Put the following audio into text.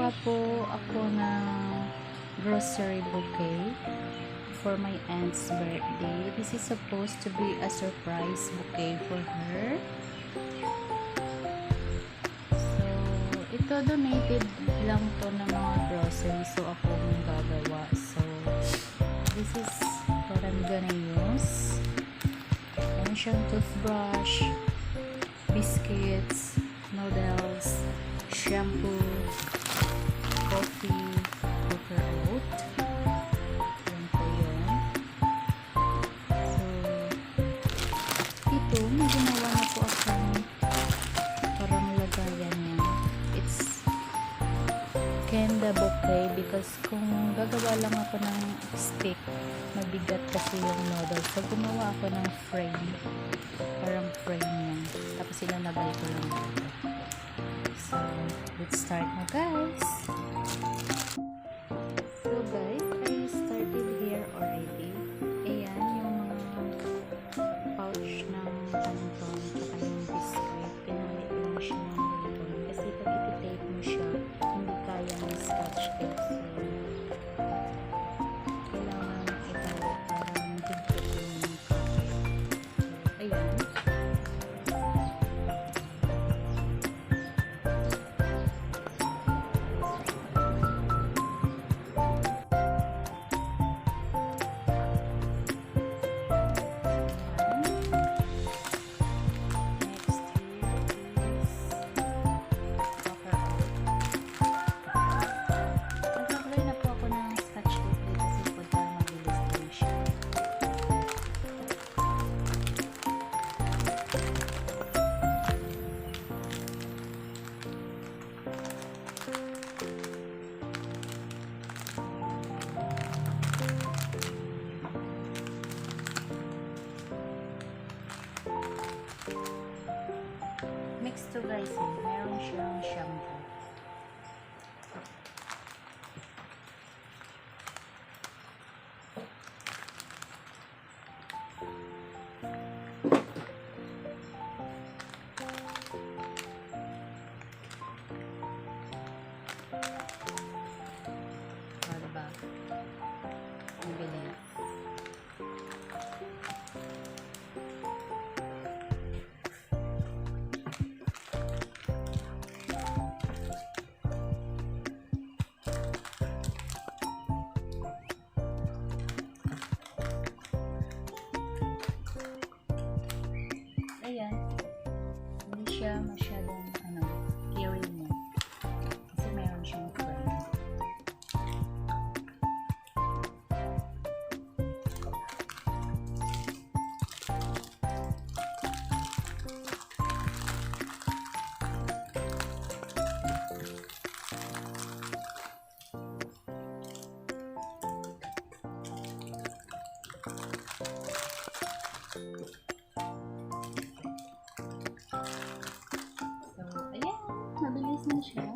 Gumawa po ako ng grocery bouquet for my aunt's birthday. This is supposed to be a surprise bouquet for her. So, ito donated lang to ng mga groceries. So, ako ang gagawa. So, this is what I'm gonna use. Meron siyang toothbrush, biscuits, noodles, shampoo, coffee, cocoa oat. Yan po yun. So, ito, may ginawa na po akong parang lagayan niya. It's kinda bouquet because kung gagawa lang ako ng stick, mabigat kasi yung noodles. So, gumawa ako ng frame. Parang frame yan. Tapos ilalagay ko lang dito. So, let's start na guys. So guys, I started here already. Ayan, yung mga pouch ng canton tsaka yung biscuit. Pinamit ko lang siya ng ribbon. Kasi pag iti-tape mo siya, hindi kaya ng scotch tape. So, kailangan ito parang higpit yung cover. So, ayan. Mix to guys eh. Meron siyang shampoo. O, diba? Ang bilis. Ayan, hindi siya masyadong carry mo kasi meron siyang frame. Mabilis na siya.